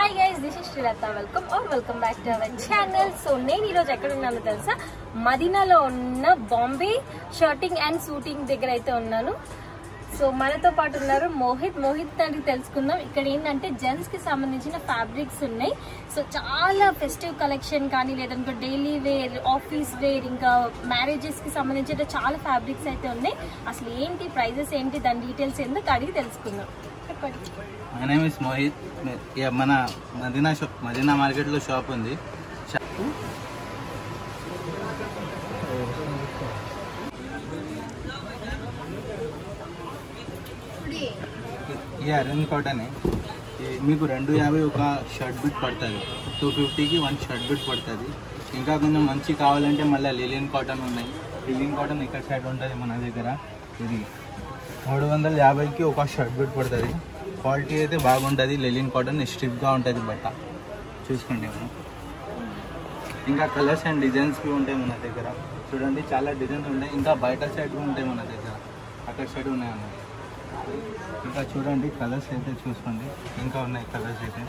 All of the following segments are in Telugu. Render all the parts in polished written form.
Hi guys, this is Srilatha. Welcome back to our channel. So నేను ఈరోజు ఎక్కడ ఉన్నానో తెలుసా? మదీనాలో ఉన్న బాంబే షర్టింగ్ అండ్ సూటింగ్ దగ్గర అయితే ఉన్నాను. సో మనతో పాటు ఉన్నారు మోహిత్ అని తెలుసుకుందాం. ఇక్కడ ఏంటంటే జెంట్స్ కి సంబంధించిన ఫ్యాబ్రిక్స్ ఉన్నాయి. సో చాలా ఫెస్టివ్ కలెక్షన్ కానీ లేదంటే డైలీ వేర్, ఆఫీస్ వేర్, ఇంకా మ్యారేజెస్ కి సంబంధించిన చాలా ఫ్యాబ్రిక్స్ అయితే ఉన్నాయి. అసలు ఏంటి ప్రైజెస్ ఏంటి, దాని డీటెయిల్స్ ఎందుకు అడిగి తెలుసుకుందాం. My name is Mohit. మన మదీనా మార్కెట్ లో షాప్ ఉంది. అరన్ కాటన్ మీకు 250 ఒక షర్ట్ బిట్ పడుతుంది. 250కి 1 షర్ట్ బిట్ పడుతుంది. ఇంకా కొంచెం మంచి కావాలంటే మళ్ళీ లిలియన్ కాటన్ ఉన్నాయి. లిలియన్ కాటన్ ఇక్కడ సైడ్ ఉంటుంది మన దగ్గర. ఇది 350కి ఒక షర్ట్ బిట్ పడుతుంది. క్వాలిటీ అయితే బాగుంటుంది. లిలియన్ కాటన్ స్ట్రిప్గా ఉంటుంది బట్ట. చూసుకోండి మనం. ఇంకా కలర్స్ అండ్ డిజైన్స్ ఉంటాయి మన దగ్గర. చూడండి చాలా డిజైన్స్ ఉంటాయి. ఇంకా బయట సైడ్ ఉంటాయి మన దగ్గర. అక్కడ సైడ్ ఉన్నాయి అన్నమాట. ఇంకా చూడండి కలర్స్ అయితే చూసుకోండి. ఇంకా ఉన్నాయి కలర్స్ అయితే.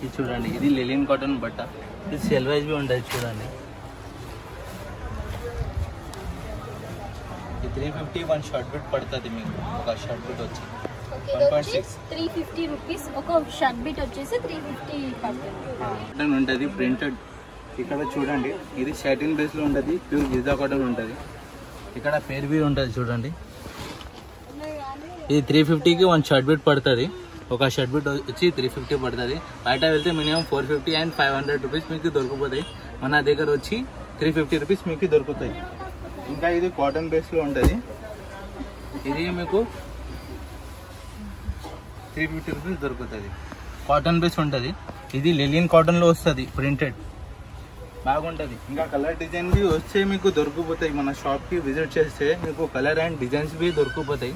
ఇది చూడండి, ఇది లిలియన్ కాటన్ బట్ట. ఇది సెల్ వైజ్ బి ఉంటుంది. చూడండి 350 1 షర్ట్ బిట్ పడుతుంది. మీకు ఒక షర్ట్ బిట్ వచ్చి 1.6 350 రూపీస్. ఒక షర్ట్ బిట్ వచ్చేసి 350 పడుతుంది. ఉంటుంది ప్రింటెడ్. ఇక్కడ చూడండి ఇది సాటిన్ బేస్ లో ఉంటుంది. ప్యూర్ గిజా కాటన్ ఉంటుంది. ఇక్కడ పేర్ బి ఉంటుంది. చూడండి ఇది 350కి 1 షర్ట్ బిట్ పడుతుంది. ఒక షర్ట్ బిట్ వచ్చి 350 పడుతుంది. బయట వెళ్తే మినిమం 450 అండ్ 500 రూపీస్ మీకు దొరికిపోతాయి. మన దగ్గర వచ్చి 350 రూపీస్ మీకు దొరుకుతాయి. ఇంకా ఇది కాటన్ బేస్ లో ఉంటుంది. ఇది మీకు 350 రూపీస్ దొరుకుతుంది. కాటన్ బేస్ ఉంటుంది. ఇది లిలియన్ కాటన్ లో వస్తుంది. ప్రింటెడ్ బాగుంటుంది. ఇంకా కలర్ డిజైన్ బి వస్తే మీకు దొరికిపోతాయి. మన షాప్ కి విజిట్ చేస్తే మీకు కలర్ అండ్ డిజైన్స్ బి దొరికిపోతాయి.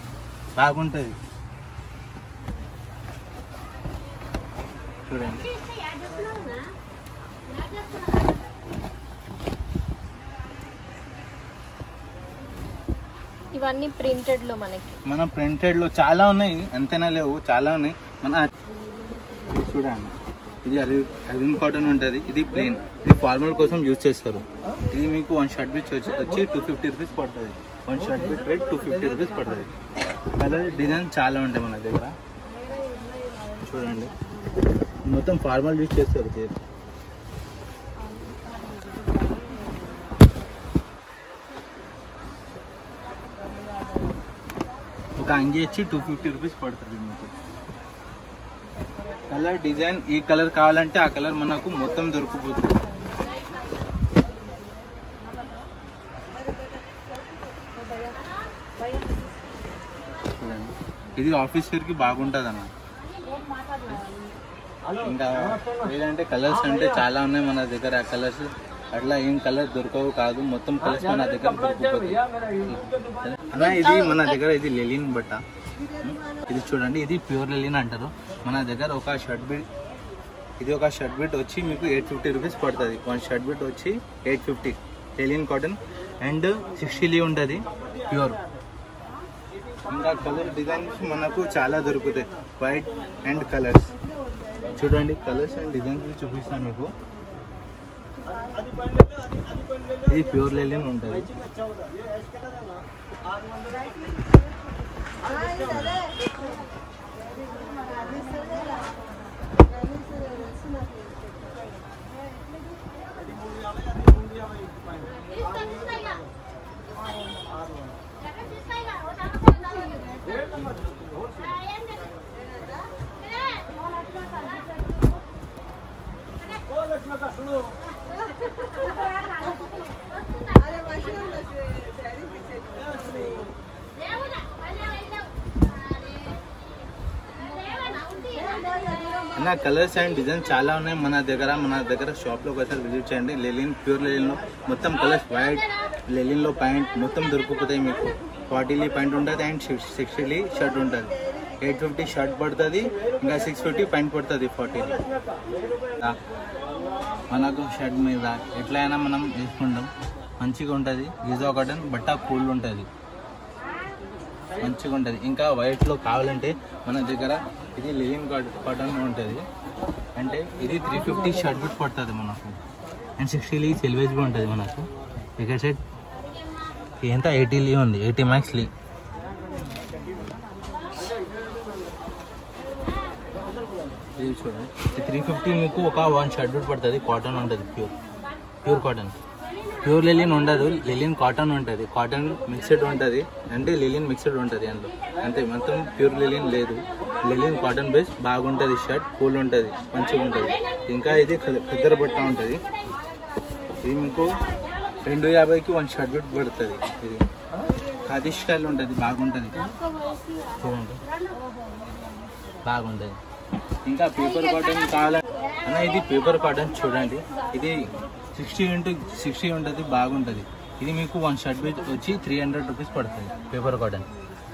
బాగుంటుంది. చూడండి ఇవన్నీ ప్రింటెడ్ లో మన ప్రింటెడ్ లో చాలా ఉన్నాయి. అంతేనా లేవు, చాలా ఉన్నాయి. మన చూడండి ఇది అరన్ కాటన్ ఉంటుంది. ఇది ప్లెయిన్. ఇది ఫార్మల్ కోసం యూజ్ చేస్తారు. ఇది మీకు 1 షర్ట్ బిట్ వచ్చి 250 రూపీస్ పడుతుంది. 1 షర్ట్ బిట్ రేట్ 250 రూపీస్ పడుతుంది. కలర్ డిజైన్ చాలా ఉంటాయి మన దగ్గర. చూడండి మొత్తం ఫార్మల్ యూజ్ చేస్తారు. ఒక అంగి వచ్చి 250 రూపీస్ పడుతుంది మీకు. కలర్ డిజైన్ ఈ కలర్ కావాలంటే ఆ కలర్ మనకు మొత్తం దొరికిపోతుంది. ఇది ఆఫీస్ వేర్ కి బాగుంటుంది అన్న. ఇంకా లేదంటే కలర్స్ అంటే చాలా ఉన్నాయి మన దగ్గర. ఆ కలర్స్ అట్లా ఏం కలర్ దొరకవు కాదు, మొత్తం కలర్స్ మన దగ్గర దొరికిపోతాయి అన్న. ఇది మన దగ్గర ఇది లిలియన్ బట్ట. ఇది చూడండి ఇది ప్యూర్ లిలియన్ అంటారు. మన దగ్గర ఒక షర్ట్ బిట్, ఇది ఒక షర్ట్ బిట్ వచ్చి మీకు 850 రూపీస్ పడుతుంది. 1 షర్ట్ బిట్ వచ్చి 850. లిలియన్ కాటన్ అండ్ 60 లీవ్ ఉంటుంది ప్యూర్. ఇంకా కలర్ డిజైన్స్ మనకు చాలా దొరుకుతాయి. White and colours. చూడండి కలర్స్ అండ్ డిజైన్స్ చూపిస్తాను మీకు. ఇది ప్యూర్ లిలియన్ ఉంటుంది. అన్న కలర్స్ అండ్ డిజైన్స్ చాలా ఉన్నాయి మన దగ్గర షాప్ లోకి ఒకసారి విజిట్ చేయండి. లిలియన్ ప్యూర్ లిలియన్ లో మొత్తం కలర్స్ వైట్, లిలియన్ లో ప్యాంట్ మొత్తం దొరికిపోతాయి మీకు. 40 ప్యాంట్ ఉంటుంది అండ్ 60 షర్ట్ ఉంటుంది. 850 షర్ట్ పడుతుంది, ఇంకా 650 ప్యాంట్ పడుతుంది 40. మనకు షర్ట్ మీద ఎట్లయినా మనం వేసుకుంటాం, మంచిగా ఉంటుంది. గిజా కాటన్ బట్ట కూల్ ఉంటుంది, మంచిగా ఉంటుంది. ఇంకా వైట్లో కావాలంటే మన దగ్గర ఇది లినిన్ కాటన్ ఉంటుంది, అంటే ఇది 350 షర్ట్ బిట్ పడుతుంది మనకు అండ్ 60 సెల్వేజ్ కూడా ఉంటుంది మనకు. ఇక్కడ సైడ్ ఎంత 80 ఉంది, 80 మ్యాక్స్ లీ. ఇది చూడండి 350 మీకు ఒక 1 షర్ట్ బిట్ పడుతుంది. కాటన్ ఉంటుంది, ప్యూర్ కాటన్. ప్యూర్ లిలిన్ ఉండదు, లిలిన్ కాటన్ ఉంటుంది. కాటన్ మిక్స్డ్ ఉంటుంది, అంటే లిలిన్ మిక్స్డ్ ఉంటుంది అందులో, అంతే. మొత్తం ప్యూర్ లిలిన్ లేదు, లిలిన్ కాటన్ బేస్. బాగుంటుంది షర్ట్, కూల్ ఉంటుంది, మంచిగా ఉంటుంది. ఇంకా ఇది ఖద్దర్ బట్ట ఉంటుంది. ఇది మీకు 250కి 1 షర్ట్ బిట్ పడుతుంది. ఇది ఖాదీ స్టైల్ ఉంటుంది, బాగుంటుంది చూడండి, బాగుంటుంది. ఇంకా పేపర్ కాటన్ కావాలంటే అన్న, ఇది పేపర్ కాటన్ చూడండి, ఇది 60x60 ఉంటుంది, బాగుంటుంది. ఇది మీకు 1 షర్ట్ బిట్ వచ్చి 300 రూపీస్ పడుతుంది. పేపర్ కాటన్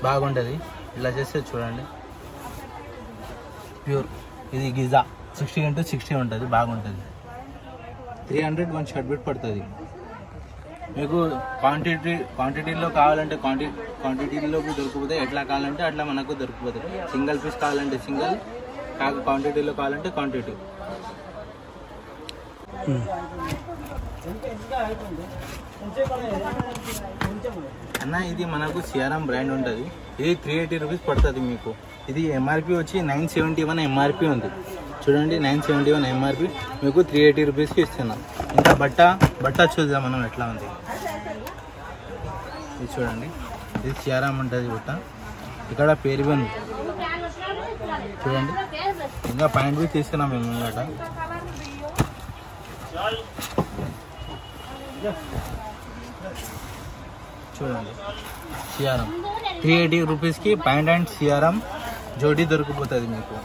బాగుంటుంది. ఇలా చేస్తే చూడండి, ప్యూర్. ఇది గిజా 60x60 ఉంటుంది, బాగుంటుంది. 300 1 షర్ట్ బిట్ పడుతుంది. మీకు క్వాంటిటీలో కావాలంటే క్వాంటిటీలో దొరికిపోతే, ఎట్లా కావాలంటే అట్లా మనకు దొరికిపోతుంది. సింగిల్ పీస్ కావాలంటే సింగిల్, క్వాంటిటీలో కావాలంటే క్వాంటిటీ. అన్న, ఇది మనకు సిఆర్ఎం బ్రాండ్ ఉంటుంది. ఇది 380 రూపీస్ పడుతుంది మీకు. ఇది ఎంఆర్పి వచ్చి 971 ఎంఆర్పి ఉంది చూడండి, 971 ఎంఆర్పి. మీకు 380 రూపీస్కి ఇస్తున్నాం. ఇంకా బట్ట చూద్దాం మనం ఎట్లా ఉంది. ఇది చూడండి, ఇది సిఆర్ఎం ఉంటుంది బట్ట. ఇక్కడ పేరు ఉంది చూడండి. ఇంకా పాయింట్ బి తీసుకున్నాం మేము ముంగట. చూడండి, సిఆర్ఎం 380 రూపీస్కి ప్యాంట్ అండ్ సిఆర్ఎం జోడీ దొరికిపోతుంది మీకు.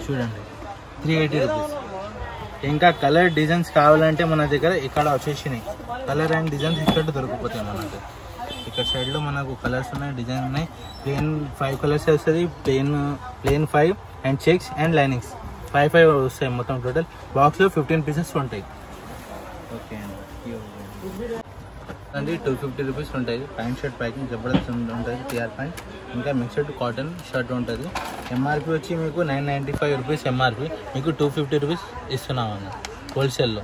చూడండి 380 రూపీస్. ఇంకా కలర్ డిజైన్స్ కావాలంటే మన దగ్గర ఇక్కడ వచ్చేసినాయి. కలర్ అండ్ డిజైన్స్ ఇక్కడ దొరికిపోతాయి మనకు. ఇక్కడ సైడ్లో మనకు కలర్స్ ఉన్నాయి, డిజైన్ ఉన్నాయి. ప్లెయిన్ 5 కలర్స్ వస్తుంది, plain 5 and checks and linings 5 వస్తాయి మొత్తం. టోటల్ బాక్స్లో 15 పీసెస్ ఉంటాయి. ఓకే అండి, 250 రూపీస్ ఉంటాయి. ప్యాంట్ షర్ట్ ప్యాకింగ్ జబర్దస్త్ ఉంటుంది, టీఆర్ ప్యాంట్. ఇంకా మిక్స్డ్ కాటన్ షర్ట్ ఉంటుంది. ఎంఆర్పి వచ్చి మీకు 995 రూపీస్ ఎంఆర్పి. మీకు 250 రూపీస్ ఇస్తున్నామన్న హోల్సేల్లో.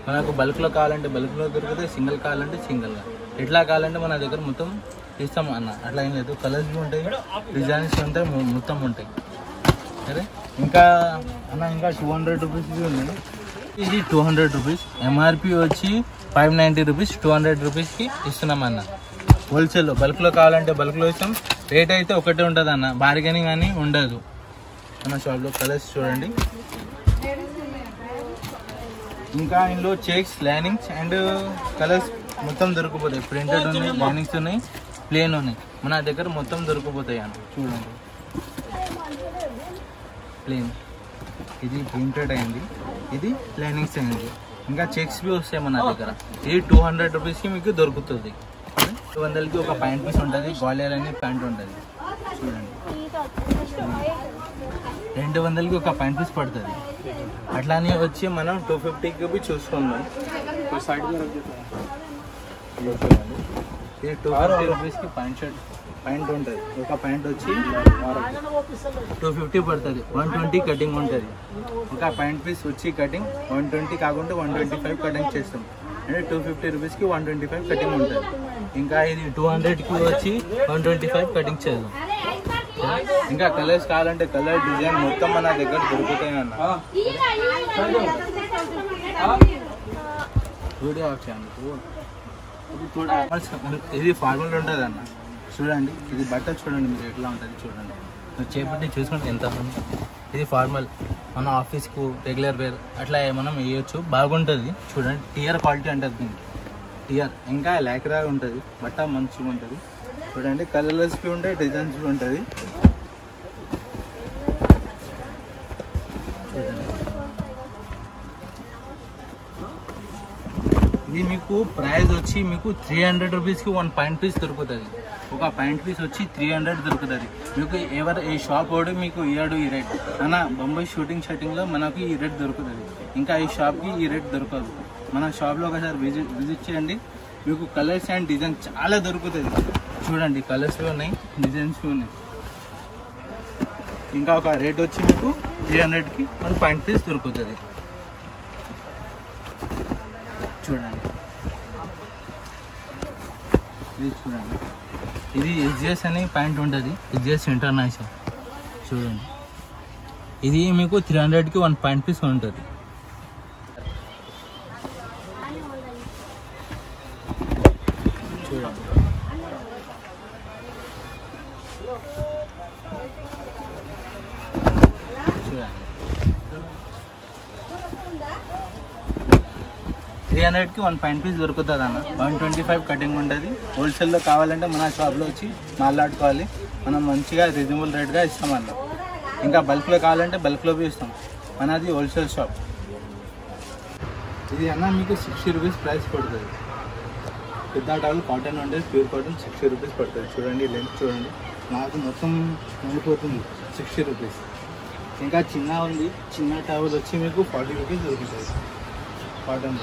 మనకు బల్క్లో కావాలంటే బల్క్లో దొరుకుతాయి, సింగిల్ కావాలంటే సింగిల్గా. ఎట్లా కావాలంటే మన దగ్గర మొత్తం ఇస్తాం అన్న, అట్లా ఏం లేదు. కలర్స్ ఉంటాయి, డిజైన్స్ ఉంటాయి, మొత్తం ఉంటాయి. సరే, ఇంకా అన్న ఇంకా 200 రూపీస్ ఉంది. ఇది 200 రూపీస్. ఎంఆర్పి వచ్చి 590 రూపీస్. 200 రూపీస్కి ఇస్తున్నాం అన్న హోల్సేల్లో. బల్క్లో కావాలంటే బల్క్లో ఇస్తాం. రేట్ అయితే ఒకటే ఉంటుంది అన్న, బార్గెనింగ్ అని ఉండదు మన షాప్లో. కలర్స్ చూడండి. ఇంకా ఇందులో చెక్స్, లైనింగ్స్ అండ్ కలర్స్ మొత్తం దొరికిపోతాయి. ప్రింటెడ్ ఉన్నాయి, లైనింగ్స్ ఉన్నాయి, ప్లేన్ ఉన్నాయి. మన దగ్గర మొత్తం దొరికిపోతాయి అన్న. చూడండి, ప్లేన్, ఇది ప్రింటెడ్ అయింది, ఇది లైనింగ్స్ అయింది. ఇంకా చెక్స్ బి వస్తాయి మన దగ్గర. ఇది 200 రూపీస్కి మీకు దొరుకుతుంది. 200కి ఒక ప్యాంట్ పీస్ ఉంటుంది, గ్వాలియర్ అనే ప్యాంట్ ఉంటుంది. చూడండి, 200కి ఒక ప్యాంట్ పీస్ పడుతుంది. అట్లానే వచ్చి మనం 250కి బి చూసుకుందాం. ఇది 250 రూపీస్కి ప్యాంట్ ఉంటుంది. ఒక ప్యాంట్ వచ్చి 250 పడుతుంది. 120 కటింగ్ ఉంటుంది. ఇంకా ప్యాంట్ పీస్ వచ్చి కటింగ్ 120 కాకుండా 125 కటింగ్ చేస్తాం. అంటే 250 రూపీస్కి 125 కటింగ్ ఉంటుంది. ఇంకా ఇది 200కి వచ్చి 125 కటింగ్ చేద్దాం. ఇంకా కలర్స్ కావాలంటే కలర్, డిజైన్ మొత్తం మన దగ్గర దొరుకుతాయి అన్న. వీడియో ఆఫ్ చేయండి. ఇది ఫార్మల్ ఉంటుంది అన్న. చూడండి, ఇది బట్ట చూడండి మీరు ఎట్లా ఉంటుంది చూడండి. మీరు చేపట్టి చూసుకుంటే ఎంత ఉంది. ఇది ఫార్మల్, మన ఆఫీస్కు రెగ్యులర్ వేర్ అట్లా మనం వేయచ్చు, బాగుంటుంది. చూడండి, టియర్ క్వాలిటీ అంటుంది దీనికి, టియర్. ఇంకా లాక్రా ఉంటుంది, బట్ట మంచిగా ఉంటుంది. చూడండి, కలర్స్కి ఉంటాయి, డిజైన్స్ ఉంటుంది. ఇది మీకు మీకు ప్రైస్ వచ్చి మీకు 300 రూపీస్కి 1 పాయింట్ పీస్ దొరుకుతుంది. ఒక పాయింట్ పీస్ వచ్చి 300 దొరుకుతుంది. మీకు ఏ షాప్ వాడు మీకు ఇయ్యాడు ఈ రేట్ అన్న. బొంబాయి షూటింగ్లో మనకి ఈ రేట్ దొరుకుతుంది. ఇంకా ఈ షాప్కి ఈ రేట్ దొరకదు. మన షాప్లో ఒకసారి విజిట్ చేయండి. మీకు కలర్స్ అండ్ డిజైన్ చాలా దొరుకుతుంది. చూడండి, కలర్స్ ఉన్నాయి, డిజైన్స్ ఉన్నాయి. ఇంకా ఒక రేట్ వచ్చి మీకు 300కి 1 పాయింట్ పీస్ దొరుకుతుంది. చూడండి, ఇది చూడండి, ఇది ఎస్జిఎస్ అనే ప్యాంట్ ఉంటుంది. SGS international. చూడండి, ఇది మీకు 300కి 1 పాయింట్ పీస్ ఉంటుంది. చూడండి, చూడండి, 300కి 1 పాయింట్ పీస్ దొరుకుతుంది అన్న. 125 కటింగ్ ఉంటుంది. హోల్సేల్లో కావాలంటే మన షాప్లో వచ్చి మాట్లాడుకోవాలి. మనం మంచిగా రీజనబుల్ రేట్గా ఇస్తామన్న. ఇంకా బల్క్లో కావాలంటే బల్క్లో ఇస్తాం. మనది హోల్సేల్ షాప్. ఇది అన్న మీకు 60 రూపీస్ ప్రైస్ పడుతుంది. పెద్ద టవల్ కాటన్ ఉంటుంది, ప్యూర్ కాటన్ 60 రూపీస్ పడుతుంది. చూడండి, లెంత్ చూడండి, నాకు మొత్తం ఉండిపోతుంది 60 రూపీస్. ఇంకా చిన్న ఉంది, చిన్న టవల్ వచ్చి మీకు 40 రూపీస్ దొరుకుతుంది. కాటన్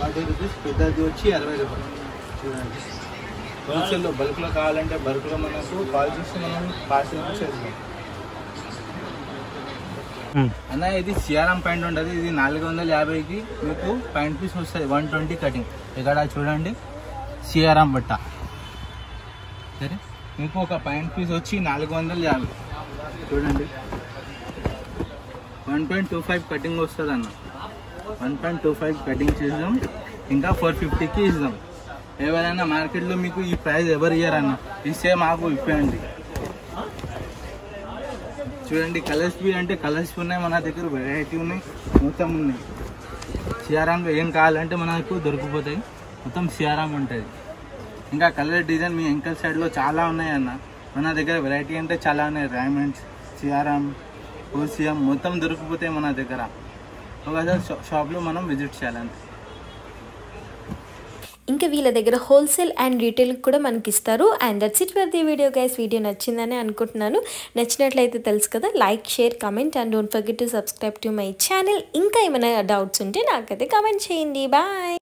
40 రూపీస్, పెద్దది వచ్చి 60 రూపాయలు. చూడండి, హోల్సేల్లో బల్క్లో కావాలంటే బల్క్లో మనకు కాల్ చేసి మనం పార్సల్ చేస్తాం అన్న. ఇది సిఆర్ఎం ప్యాంట్ ఉంటుంది. ఇది 450కి మీకు పాయింట్ పీస్ వస్తుంది. 120 కటింగ్. ఇక్కడ చూడండి, సిఆర్ఎం బట్ట. సరే, మీకు ఒక పాయింట్ పీస్ వచ్చి 450. చూడండి, 1.25 కటింగ్ వస్తుంది అన్న. 1.25 కటింగ్ చేద్దాం. ఇంకా 450కి ఇద్దాం. ఎవరైనా మార్కెట్లో మీకు ఈ ప్రైస్ ఎవరు ఇయ్యారన్న, ఇస్తే మాకు ఇప్పండి. చూడండి, కలర్స్ బి అంటే కలర్స్ ఉన్నాయి మన దగ్గర, వెరైటీ ఉన్నాయి, మొత్తం ఉన్నాయి. సిఆర్ఎంలో ఏం కావాలంటే మనకు దొరికిపోతాయి. మొత్తం సిఆర్ఎం ఉంటుంది. ఇంకా కలర్ డిజైన్ మీ ఎంకల్ సైడ్లో చాలా ఉన్నాయి అన్న. మన దగ్గర వెరైటీ అంటే చాలా ఉన్నాయి. డైమండ్స్, సిఆర్ఎం, ఓసిఎం మొత్తం దొరికిపోతాయి మన దగ్గర. ఒకసారి షాప్లో మనం విజిట్ చేయాలంటే. ఇంకా వీళ్ళ దగ్గర హోల్సేల్ అండ్ రీటైల్ కూడా మనకి ఇస్తారు. And that's it for the video guys. Video నచ్చిందని అనుకుంటున్నాను. నచ్చినట్లయితే తెలుసు కదా, like, share, comment and don't forget to subscribe to my channel. ఇంకా ఏమైనా డౌట్స్ ఉంటే నాకైతే కమెంట్ చేయండి. బాయ్.